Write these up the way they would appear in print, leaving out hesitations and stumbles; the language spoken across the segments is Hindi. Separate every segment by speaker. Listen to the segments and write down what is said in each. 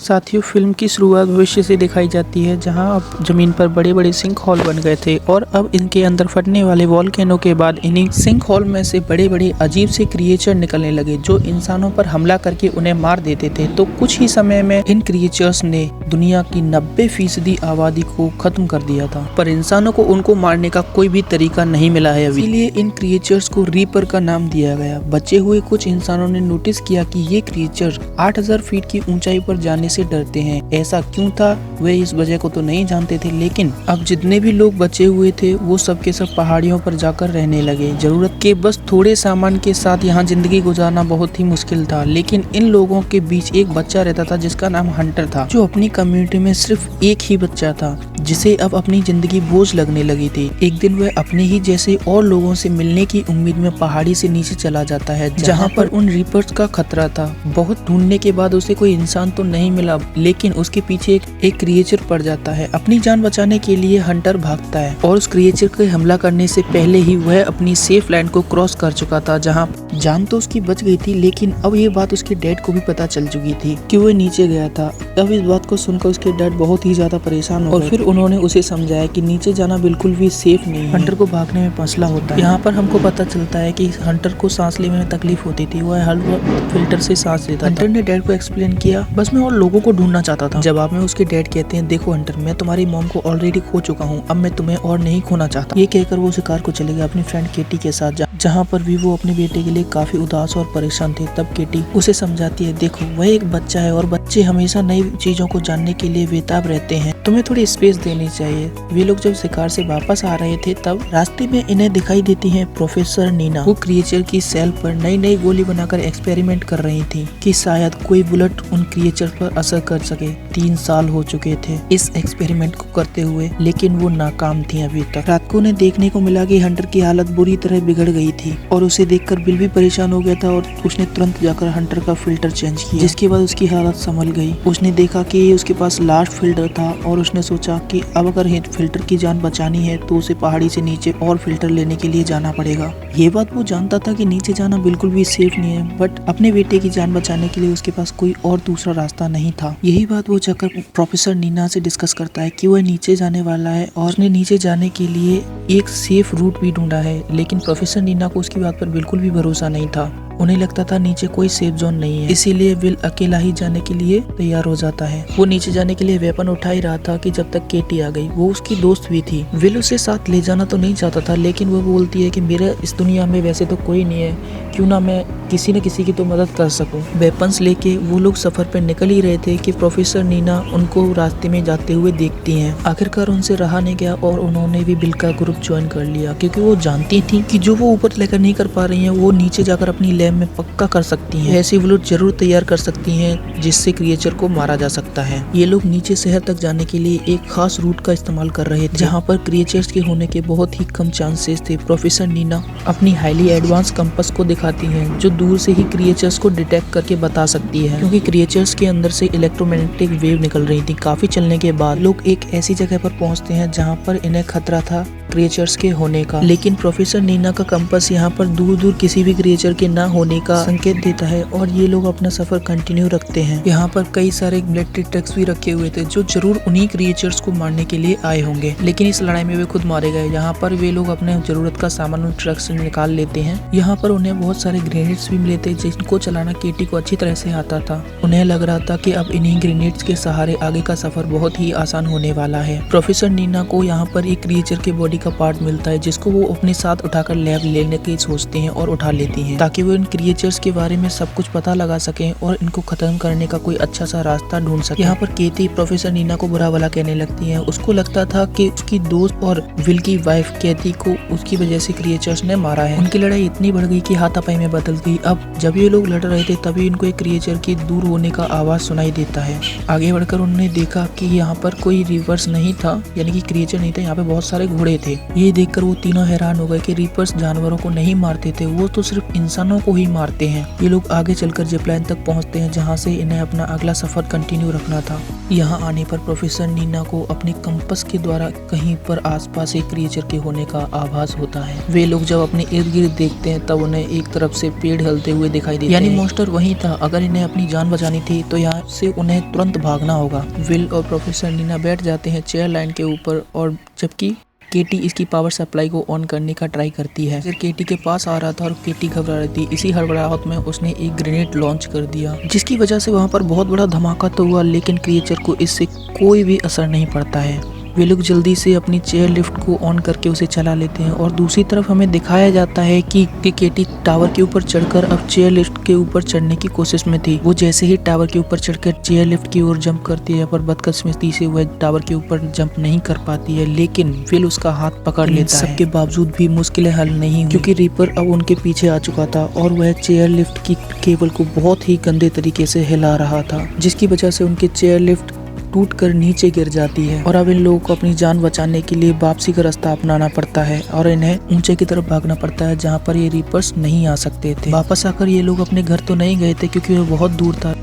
Speaker 1: साथियों, फिल्म की शुरुआत भविष्य से दिखाई जाती है, जहां अब जमीन पर बड़े बड़े सिंक होल बन गए थे और अब इनके अंदर फटने वाले वॉल्केनो के बाद इन्हीं सिंक होल में से बड़े बड़े अजीब से क्रिएचर निकलने लगे जो इंसानों पर हमला करके उन्हें मार देते थे। तो कुछ ही समय में इन क्रिएचर्स ने दुनिया की 90% आबादी को खत्म कर दिया था, पर इंसानों को उनको मारने का कोई भी तरीका नहीं मिला है अभी। इसलिए इन क्रिएचर्स को रीपर का नाम दिया गया। बचे हुए कुछ इंसानों ने नोटिस किया कि ये क्रिएचर 8000 फीट की ऊंचाई पर जाने से डरते हैं। ऐसा क्यों था, वे इस वजह को तो नहीं जानते थे, लेकिन अब जितने भी लोग बचे हुए थे वो सब के सब पहाड़ियों पर जाकर रहने लगे। जरूरत के बस थोड़े सामान के साथ यहाँ जिंदगी गुजारना बहुत ही मुश्किल था, लेकिन इन लोगों के बीच एक बच्चा रहता था जिसका नाम हंटर था, जो अपनी कम्युनिटी में सिर्फ एक ही बच्चा था जिसे अब अपनी जिंदगी बोझ लगने लगी थी। एक दिन वह अपने ही जैसे और लोगों से मिलने की उम्मीद में पहाड़ी से नीचे चला जाता है, जहाँ पर उन रीपर्स का खतरा था। बहुत ढूंढने के बाद उसे कोई इंसान तो नहीं मिला, लेकिन उसके पीछे एक क्रिएचर पड़ जाता है। अपनी जान बचाने के लिए हंटर भागता है और उस क्रिएचर के हमला करने से पहले ही वह अपनी सेफ लैंड को क्रॉस कर चुका था, जहाँ जान तो उसकी बच गई थी, लेकिन अब ये बात उसके डैड को भी पता चल चुकी थी कि वह नीचे गया था। अब इस बात को सुनकर उसके डैड बहुत ही ज्यादा परेशान हो गए और फिर उन्होंने उसे समझाया कि नीचे जाना बिल्कुल भी सेफ नहीं है। हंटर को भागने में मसला होता है। यहाँ पर हमको पता चलता है कि हंटर को सांस लेने में तकलीफ होती थी, वह हर वक्त फिल्टर से सांस लेता था। हंटर ने डैड को एक्सप्लेन किया, बस मैं और लोगों को ढूंढना चाहता था। जवाब में उसके डैड कहते हैं, देखो हंटर, मैं तुम्हारी मॉम को ऑलरेडी खो चुका हूँ, अब मैं तुम्हें और नहीं खोना चाहता। ये कहकर वो शिकार को चले गए अपनी फ्रेंड केटी के साथ, जहाँ पर भी वो अपने बेटे के लिए काफी उदास और परेशान थे। तब केटी उसे समझाती है, देखो वह एक बच्चा है और बच्चे हमेशा नई चीजों को जानने के लिए बेताब रहते हैं, तुम्हें थोड़ी स्पेस देनी चाहिए। वे लोग जब शिकार से वापस आ रहे थे तब रास्ते में इन्हें दिखाई देती है प्रोफेसर नीना। वो क्रिएचर की सेल पर नई नई गोली बनाकर एक्सपेरिमेंट कर रही थी कि शायद कोई बुलेट उन क्रिएचर पर असर कर सके। 3 साल हो चुके थे इस एक्सपेरिमेंट को करते हुए, लेकिन वो नाकाम थी अभी तक। रात को उन्हें देखने को मिला कि हंटर की हालत बुरी तरह बिगड़ गई थी और उसे देखकर बिल भी परेशान हो गया था और उसने तुरंत जाकर हंटर का फिल्टर चेंज किया, जिसके बाद उसकी हालत संभल गई। उसने देखा कि उसके पास लास्ट फिल्टर था और उसने सोचा कि अब अगर फिल्टर की जान बचानी है तो उसे पहाड़ी से नीचे और फिल्टर लेने के लिए जाना पड़ेगा। ये बात वो जानता था कि नीचे जाना बिल्कुल भी सेफ नहीं है, बट अपने बेटे की जान बचाने के लिए उसके पास कोई और दूसरा रास्ता नहीं था। यही बात वो जाकर प्रोफेसर नीना से डिस्कस करता है कि वह नीचे जाने वाला है और उसने नीचे जाने के लिए एक सेफ रूट भी ढूंढा है, लेकिन प्रोफेसर नीना को उसकी बात पर बिल्कुल भी भरोसा नहीं था। उन्हें लगता था नीचे कोई सेफ जोन नहीं है, इसीलिए विल अकेला ही जाने के लिए तैयार हो जाता है। वो नीचे जाने के लिए वेपन उठा ही रहा था कि जब तक केटी आ गई। वो उसकी दोस्त भी थी। विल उसे साथ ले जाना तो नहीं चाहता था, लेकिन वो बोलती है कि मेरे इस दुनिया में वैसे तो कोई नहीं है, क्यों ना मैं किसी न किसी की तो मदद कर सकूं। वेपन्स लेके वो लोग सफर पे निकल ही रहे थे कि प्रोफेसर नीना उनको रास्ते में जाते हुए देखती हैं। आखिरकार उनसे रहा नहीं गया और उन्होंने भी बिल का ग्रुप ज्वाइन कर लिया, क्योंकि वो जानती थी कि जो वो ऊपर लेकर नहीं कर पा रही है वो नीचे जाकर अपनी लैब में पक्का कर सकती हैं। ऐसी बुलेट जरूर तैयार कर सकती हैं जिससे क्रिएचर को मारा जा सकता है। ये लोग नीचे शहर तक जाने के लिए एक खास रूट का इस्तेमाल कर रहे थे, जहाँ पर क्रिएचर्स के होने के बहुत ही कम चांसेस थे। प्रोफेसर नीना अपनी हाईली एडवांस कंपास को दिखाती हैं, जो दूर से ही क्रिएचर्स को डिटेक्ट करके बता सकती है, क्योंकि क्रिएचर्स के अंदर से इलेक्ट्रोमैग्नेटिक वेव निकल रही थी। काफी चलने के बाद लोग एक ऐसी जगह पर पहुंचते हैं जहां पर इन्हें खतरा था क्रिएचर्स के होने का, लेकिन प्रोफेसर नीना का कंपास यहाँ पर दूर दूर किसी भी क्रिएचर के ना होने का संकेत देता है और ये लोग अपना सफर कंटिन्यू रखते हैं। यहाँ पर कई सारे मिलिट्री ट्रक्स भी रखे हुए थे जो जरूर उन्हीं क्रिएचर्स को मारने के लिए आए होंगे, लेकिन इस लड़ाई में वे खुद मारे गए। यहाँ पर वे लोग अपने जरूरत का सामान उन ट्रक से निकाल लेते हैं। यहाँ पर उन्हें बहुत सारे ग्रेनेड्स भी मिले थे जिनको चलाना केटी को अच्छी तरह से आता था। उन्हें लग रहा था कि अब इन्हीं ग्रेनेड्स के सहारे आगे का सफर बहुत ही आसान होने वाला है। प्रोफेसर नीना को यहाँ पर एक क्रिएचर के बॉडी का पार्ट मिलता है जिसको वो अपने साथ उठाकर लैब लेने की सोचते हैं और उठा लेती हैं, ताकि वो इन क्रिएचर्स के बारे में सब कुछ पता लगा सकें और इनको खत्म करने का कोई अच्छा सा रास्ता ढूंढ सके। यहाँ पर केटी प्रोफेसर नीना को बुरा भला कहने लगती है। उसको लगता था कि उसकी दोस्त और विल की वाइफ कैथी को उसकी वजह से क्रिएचर्स ने मारा है। उनकी लड़ाई इतनी बढ़ गई कि हाथापाई में बदल गई। अब जब ये लोग लड़ रहे थे तभी इनको एक क्रिएचर की दूर होने का आवाज सुनाई देता है। आगे बढ़कर उन्होंने देखा कि यहाँ पर कोई रिवर्स नहीं था, यानी कि क्रिएचर नहीं था, यहाँ पे बहुत सारे घोड़े थे। ये देखकर वो तीनों हैरान हो गए कि रीपर्स जानवरों को नहीं मारते थे, वो तो सिर्फ इंसानों सबको ही मारते हैं। ये लोग आगे चलकर जिपलाइन तक पहुंचते हैं जहां से इन्हें अपना अगला सफर कंटिन्यू रखना था। यहाँ आने पर प्रोफेसर नीना को अपने कंपास के द्वारा कहीं पर आसपास एक क्रिएचर के होने का आभास होता है। वे लोग जब अपने इर्द गिर्द देखते हैं तब उन्हें एक तरफ से पेड़ हिलते हुए दिखाई देते हैं, यानी मॉन्स्टर वहीं था। अगर इन्हें अपनी जान बचानी थी तो यहाँ से उन्हें तुरंत भागना होगा। विल और प्रोफेसर नीना बैठ जाते हैं चेयर लाइन के ऊपर, और जबकि केटी इसकी पावर सप्लाई को ऑन करने का ट्राई करती है। फिर केटी के पास आ रहा था और केटी घबरा रही थी। इसी हड़बड़ाहट में उसने एक ग्रेनेड लॉन्च कर दिया, जिसकी वजह से वहां पर बहुत बड़ा धमाका तो हुआ, लेकिन क्रिएचर को इससे कोई भी असर नहीं पड़ता है। वे लोग जल्दी से अपनी चेयर लिफ्ट को ऑन करके उसे चला लेते हैं, और दूसरी तरफ हमें दिखाया जाता है कि केटी टावर के ऊपर चढ़कर अब चेयर लिफ्ट के ऊपर चढ़ने की कोशिश में थी। वो जैसे ही टावर के ऊपर चढ़कर चेयर लिफ्ट की ओर जंप करती है, पर बदकिस्मती से वह टावर के ऊपर जंप नहीं कर पाती है, लेकिन विल उसका हाथ पकड़ लेता है। सबके बावजूद भी मुश्किलें हल नहीं हुई, क्योंकि रीपर अब उनके पीछे आ चुका था और वह चेयर लिफ्ट की केबल को बहुत ही गंदे तरीके से हिला रहा था, जिसकी वजह से उनकी चेयर लिफ्ट टूट कर नीचे गिर जाती है। और अब इन लोगों को अपनी जान बचाने के लिए वापसी का रास्ता अपनाना पड़ता है और इन्हें ऊंचे की तरफ भागना पड़ता है, जहां पर ये रीपर्स नहीं आ सकते थे। वापस आकर ये लोग अपने घर तो नहीं गए थे, क्योंकि वो बहुत दूर था।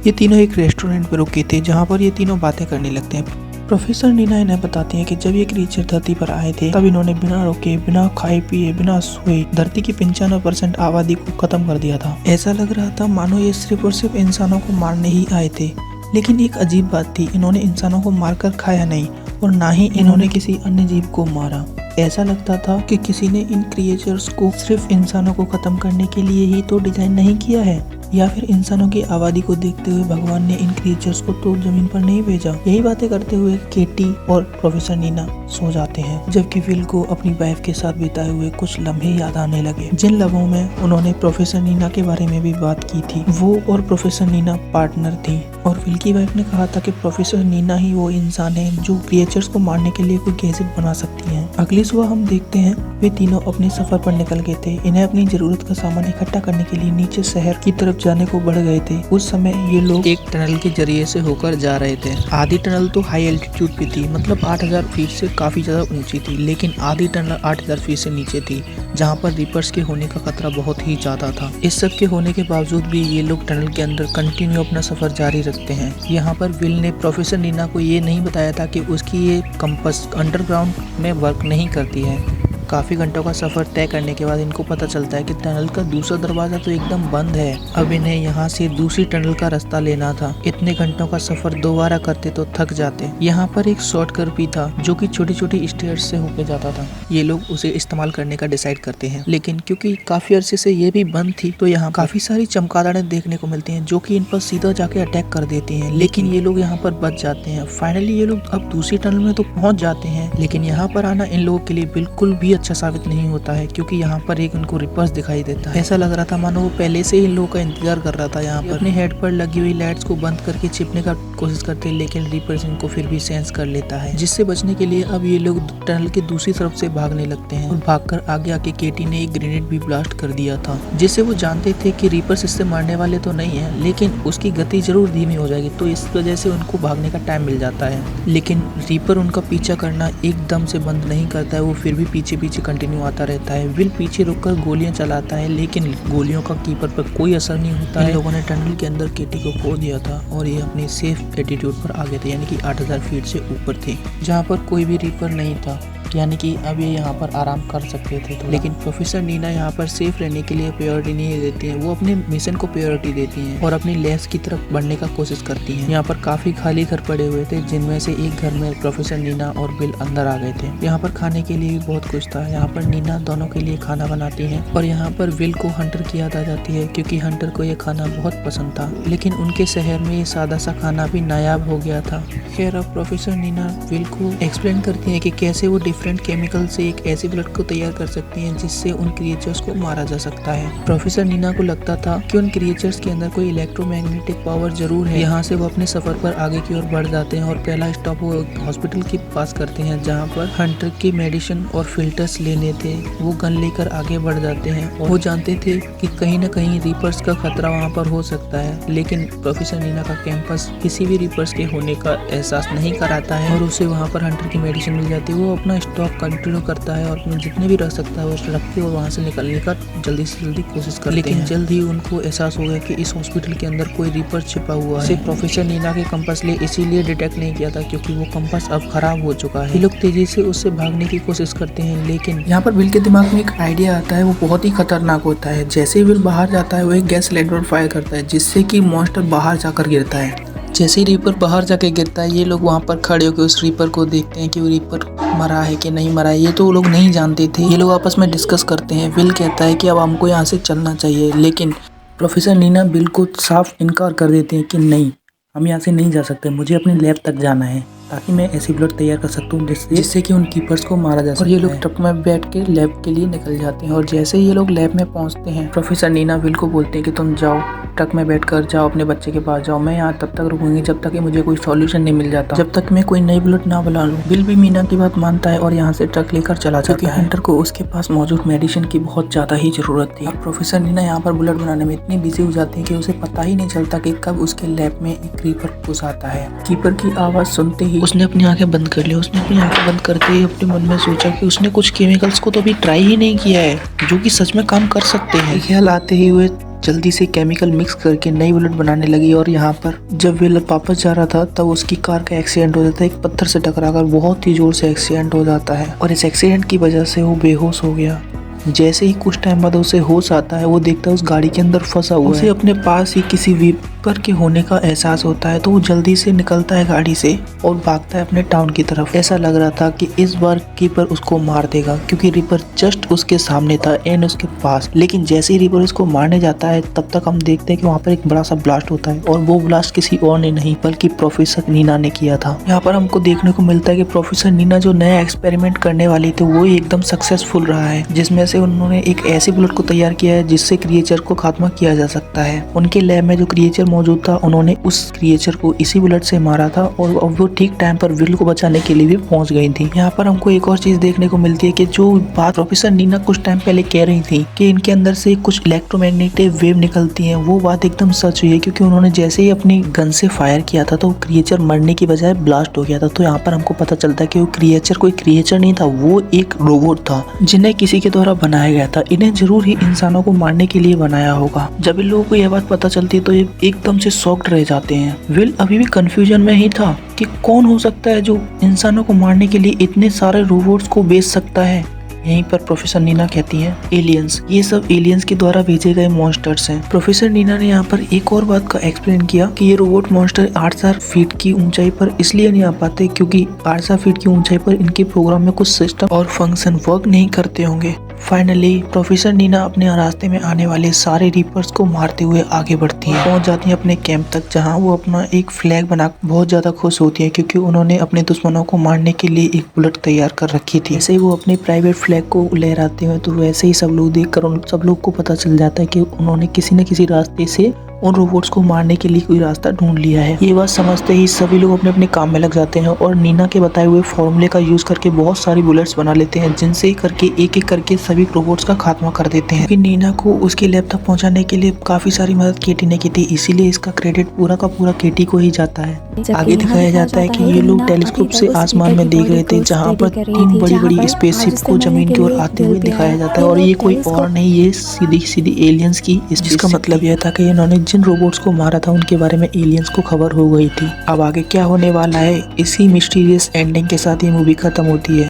Speaker 1: ये तीनों एक रेस्टोरेंट में रुके थे, जहाँ पर ये तीनों बातें करने लगते हैं। प्रोफेसर नीना इन्हें बताते हैं कि जब ये क्रिएचर धरती पर आए थे तब इन्होंने बिना रोके, बिना खाए पिए, बिना सोए धरती की 95% आबादी को खत्म कर दिया था। ऐसा लग रहा था मानो ये सिर्फ और सिर्फ इंसानों को मारने ही आए थे। लेकिन एक अजीब बात थी, इन्होंने इंसानों को मारकर खाया नहीं, और ना ही इन्होंने किसी अन्य जीव को मारा। ऐसा लगता था कि किसी ने इन क्रिएचर्स को सिर्फ इंसानों को खत्म करने के लिए ही तो डिजाइन नहीं किया है, या फिर इंसानों की आबादी को देखते हुए भगवान ने इन क्रिएचर्स को तो जमीन पर नहीं भेजा। यही बातें करते हुए केटी और प्रोफेसर नीना सो जाते हैं, जबकि विल को अपनी वाइफ के साथ बिताए हुए कुछ लम्हे याद आने लगे, जिन लम्हों में उन्होंने प्रोफेसर नीना के बारे में भी बात की थी। वो और प्रोफेसर नीना पार्टनर थी, और विल की वाइफ ने कहा था कि प्रोफेसर नीना ही वो इंसान है जो क्रिएचर्स को मारने के लिए कोई गैजेट बना सकती है। अगली सुबह हम देखते हैं वे तीनों अपने सफर पर निकल गए थे। इन्हें अपनी जरूरत का सामान इकट्ठा करने के लिए नीचे शहर की तरफ जाने को बढ़ गए थे। उस समय ये लोग एक टनल के जरिए से होकर जा रहे थे। आधी टनल तो हाई एल्टीट्यूड पे थी, मतलब 8000 फीट से काफी ज्यादा ऊंची थी, लेकिन आधी टनल 8000 फीट से नीचे थी, जहाँ पर रीपर्स के होने का खतरा बहुत ही ज्यादा था। इस सब के होने के बावजूद भी ये लोग टनल के अंदर कंटिन्यू अपना सफर जारी रखते हैं। यहाँ पर विल ने प्रोफेसर नीना को ये नहीं बताया था कि उसकी ये कंपास अंडरग्राउंड में वर्क नहीं करती है। काफी घंटों का सफर तय करने के बाद इनको पता चलता है कि टनल का दूसरा दरवाजा तो एकदम बंद है। अब इन्हें यहाँ से दूसरी टनल का रास्ता लेना था। इतने घंटों का सफर दोबारा करते तो थक जाते। यहाँ पर एक शॉर्टकट भी था जो कि छोटी छोटी स्टेयर्स से होकर जाता था। ये लोग उसे इस्तेमाल करने का डिसाइड करते हैं, लेकिन क्योंकि काफी अरसे से ये भी बंद थी तो यहाँ काफी सारी चमगादड़ें देखने को मिलती हैं, जो कि इन पर सीधा जाके अटैक कर देती हैं। लेकिन ये लोग यहाँ पर बच जाते हैं। फाइनली ये लोग अब दूसरी टनल में तो पहुंच जाते हैं, लेकिन यहाँ पर आना इन लोगों के लिए बिल्कुल भी अच्छा साबित नहीं होता है, क्योंकि यहाँ पर एक उनको रिपर्स दिखाई देता है। ऐसा लग रहा था मानो वो पहले से ही इन लोगों का इंतजार कर रहा था। यहाँ पर अपने हेड पर लगी हुई लाइट्स को बंद करके छिपने का कोशिश करते हैं, लेकिन रिपर्स इनको फिर भी सेंस कर लेता है, जिससे बचने के लिए अब ये लोग टनल के दूसरी तरफ से भागने लगते हैं। और भागकर आगे आके केटी ने एक ग्रेनेड भी ब्लास्ट कर दिया था, जिससे वो जानते थे कि रिपर्स इससे मारने वाले तो नहीं है, लेकिन उसकी गति जरूर धीमी हो जाएगी, तो इस वजह से उनको भागने का टाइम मिल जाता है। लेकिन रिपर उनका पीछा करना एकदम से बंद नहीं करता है, वो फिर भी पीछे पीछे कंटिन्यू आता रहता है। विल पीछे रुककर गोलियां चलाता है, लेकिन गोलियों का कीपर पर कोई असर नहीं होता है। इन लोगों ने टनल के अंदर केटी को खो दिया था और ये अपनी सेफ एटीट्यूड पर आ गए थे, यानी कि 8000 फीट से ऊपर थे, जहाँ पर कोई भी रीपर नहीं था, यानी कि अब ये यहाँ पर आराम कर सकते थे। लेकिन प्रोफेसर नीना यहाँ पर सेफ रहने के लिए प्रायोरिटी नहीं देती है, वो अपने मिशन को प्रायोरिटी देती हैं और अपनी लैब्स की तरफ बढ़ने का कोशिश करती हैं। यहाँ पर काफी खाली घर पड़े हुए थे, जिनमें से एक घर में प्रोफेसर नीना और विल अंदर आ गए थे। यहाँ पर खाने के लिए भी बहुत कुछ था। यहाँ पर नीना दोनों के लिए खाना बनाती है और यहाँ पर विल को हंटर की याद आ जाती है, क्योंकि हंटर को यह खाना बहुत पसंद था, लेकिन उनके शहर में ये सादा सा खाना भी नायाब हो गया था। खैर, अब प्रोफेसर नीना विल को एक्सप्लेन करती है कि कैसे वो डिफरेंट केमिकल से एक ऐसी ब्लड को तैयार कर सकती हैं जिससे उन क्रिएचर्स को मारा जा सकता है। प्रोफेसर नीना को लगता था कि उन क्रिएचर्स के अंदर कोई इलेक्ट्रोमैग्नेटिक पावर जरूर है। यहाँ से वो अपने सफर पर आगे की ओर बढ़ जाते हैं और पहला स्टॉप वो हॉस्पिटल के पास करते हैं, जहाँ पर हंटर की मेडिसिन और फिल्टर्स लेने थे। वो गन लेकर आगे बढ़ जाते हैं और वो जानते थे कि कहीं न कहीं रीपर्स का खतरा वहाँ पर हो सकता है, लेकिन प्रोफेसर नीना का कैंपस किसी भी रीपर्स के होने का एहसास नहीं कराता है और उसे वहाँ पर हंटर की मेडिसिन मिल जाती है। वो अपना स्टॉप कंटिन्यू करता है और अपने जितने भी रख सकता है वो रख के और वहाँ से निकलने का जल्दी से जल्दी कोशिश करते हैं। लेकिन जल्द ही उनको एहसास हो गया कि इस हॉस्पिटल के अंदर कोई रीपर छिपा हुआ है। प्रोफेसर नीना के कंपास लिए इसीलिए डिटेक्ट नहीं किया था क्योंकि वो कंपास अब खराब हो चुका है। ये लोग तेजी से उससे भागने की कोशिश करते हैं, लेकिन यहाँ पर विल के दिमाग में एक आइडिया आता है, वो बहुत ही खतरनाक होता है। जैसे ही विल बाहर जाता है वो एक गैस सिलेंडर फायर करता है जिससे कि मॉन्स्टर बाहर जाकर गिरता है। जैसे ही रीपर बाहर जाके गिरता है ये लोग वहाँ पर खड़े होकर उस रीपर को देखते हैं कि वो रीपर मरा है कि नहीं मरा है। ये तो वो लोग नहीं जानते थे। ये लोग आपस में डिस्कस करते हैं। विल कहता है कि अब हमको यहाँ से चलना चाहिए, लेकिन प्रोफेसर नीना विल को साफ इनकार कर देते हैं कि नहीं, हम यहाँ से नहीं जा सकते, मुझे अपने लैब तक जाना है ताकि मैं ऐसी ब्लड तैयार कर सकता हूँ जिससे कि उन कीपर्स को मारा जा सके। और ये लोग ट्रक में बैठ के लैब के लिए निकल जाते हैं और जैसे ही ये लोग लैब में पहुंचते हैं प्रोफेसर नीना विल को बोलते हैं कि तुम जाओ ट्रक में बैठकर जाओ, अपने बच्चे के पास जाओ, मैं यहाँ तब तक रुकूंगी जब तक कि मुझे कोई सॉल्यूशन नहीं मिल जाता, जब तक मैं कोई नई ब्लड ना बुला लूँ। विल भी मीना की बात मानता है और यहाँ से ट्रक लेकर चला जाता है। हंटर को उसके पास मौजूद मेडिसिन की बहुत ज्यादा ही जरूरत थी। अब प्रोफेसर नीना यहाँ पर ब्लड बनाने में इतनी बिजी हो जाती है कि उसे पता ही नहीं चलता कि कब उसके लैब में एक कीपर घुस आता है। कीपर की आवाज सुनते ही उसने अपनी आंखें बंद कर ली। उसने अपनी आंखें बंद करते ही अपने मन में सोचा कि उसने कुछ केमिकल्स को तो अभी ट्राई ही नहीं किया है जो कि सच में काम कर सकते हैं। ख्याल आते ही हुए जल्दी से केमिकल मिक्स करके नई बुलेट बनाने लगी और यहाँ पर जब विल वापस जा रहा था तब उसकी कार का एक्सीडेंट हो जाता है। एक पत्थर से टकराकर बहुत ही जोर से एक्सीडेंट हो जाता है और इस एक्सीडेंट की वजह से वो बेहोश हो गया। जैसे ही कुछ टाइम बाद उसे होश आता है वो देखता है उस गाड़ी के अंदर फंसा हुआ है। उसे अपने पास ही किसी वीपर के होने का एहसास होता है तो वो जल्दी से निकलता है गाड़ी से और भागता है अपने टाउन की तरफ। ऐसा लग रहा था कि इस बार कीपर उसको मार देगा क्योंकि रीपर जस्ट उसके सामने था एंड उसके पास। लेकिन जैसे ही रीपर उसको मारने जाता है तब तक हम देखते हैं कि वहाँ पर एक बड़ा सा ब्लास्ट होता है और वो ब्लास्ट किसी और ने नहीं बल्कि प्रोफेसर नीना ने किया था। यहाँ पर हमको देखने को मिलता है कि प्रोफेसर नीना जो नया एक्सपेरिमेंट करने वाली थी वो एकदम सक्सेसफुल रहा है, जिसमें से उन्होंने एक ऐसी बुलेट को तैयार किया है जिससे क्रिएचर को खात्मा किया जा सकता है। उनके लैब में जो क्रिएचर मौजूद था उन्होंने उस क्रिएचर को इसी बुलेट से मारा था और अब वो ठीक टाइम पर विल को बचाने के लिए भी पहुंच गई थी। यहाँ पर हमको एक और चीज देखने को मिलती है कि जो बात प्रोफेसर नीना कुछ टाइम पहले कह रही थी कि इनके अंदर से कुछ इलेक्ट्रोमैग्नेटिक वेव निकलती है, वो बात एकदम सच हुई है क्योंकि उन्होंने जैसे ही अपनी गन से फायर किया था तो क्रिएचर मरने की बजाय ब्लास्ट हो गया था। तो यहाँ पर हमको पता चलता है कि वो क्रिएचर कोई क्रिएचर नहीं था, वो एक रोबोट था जिन्हें किसी के द्वारा बनाया गया था। इन्हें जरूर ही इंसानों को मारने के लिए बनाया होगा। जब इन लोगों को यह बात पता चलती है तो ये एकदम से शॉक्ड रह जाते हैं। विल अभी भी कंफ्यूजन में ही था कि कौन हो सकता है जो इंसानों को मारने के लिए इतने सारे रोबोट्स को बेच सकता है। यहीं पर प्रोफेसर नीना कहती हैं एलियंस, ये सब एलियंस के द्वारा भेजे गए मॉन्स्टर्स हैं। प्रोफेसर नीना ने यहाँ पर एक और बात का एक्सप्लेन किया कि ये रोबोट मॉन्स्टर 8000 फीट की ऊंचाई पर इसलिए नहीं आ पाते क्योंकि 8000 फीट की ऊंचाई पर इनके प्रोग्राम में कुछ सिस्टम और फंक्शन वर्क नहीं करते होंगे। फाइनली प्रोफेसर नीना अपने रास्ते में आने वाले सारे रीपर्स को मारते हुए आगे बढ़ती हैं, पहुंच जाती हैं अपने कैंप तक जहां वो अपना एक फ्लैग बना बहुत ज्यादा खुश होती हैं क्योंकि उन्होंने अपने दुश्मनों को मारने के लिए एक बुलेट तैयार कर रखी थी। ऐसे ही वो अपने प्राइवेट फ्लैग को लहराते हुए तो वैसे ही सब लोग देखकर उन सब लोग को पता चल जाता है कि उन्होंने किसी न किसी रास्ते से उन रोबोट्स को मारने के लिए कोई रास्ता ढूंढ लिया है। ये बात समझते ही सभी लोग अपने अपने काम में लग जाते हैं और नीना के बताए हुए फॉर्मूले का यूज करके बहुत सारी बुलेट्स बना लेते हैं जिनसे करके एक एक करके सभी रोबोट्स का खात्मा कर देते हैं। नीना को उसके लैब तक पहुंचाने के लिए काफी सारी मदद केटी ने की थी, इसीलिए इसका क्रेडिट पूरा का पूरा केटी को ही जाता है। आगे दिखाया जाता है कि ये लोग टेलीस्कोप से आसमान में देख रहे थे जहाँ पर 3 बड़ी बड़ी स्पेसशिप को जमीन की ओर आते हुए दिखाया जाता है और ये कोई और नहीं, ये सीधी सीधी एलियंस की, जिसका मतलब यह था कि इन्होंने जिन रोबोट्स को मारा था उनके बारे में एलियंस को खबर हो गई थी। अब आगे क्या होने वाला है, इसी मिस्टीरियस एंडिंग के साथ ये मूवी खत्म होती है।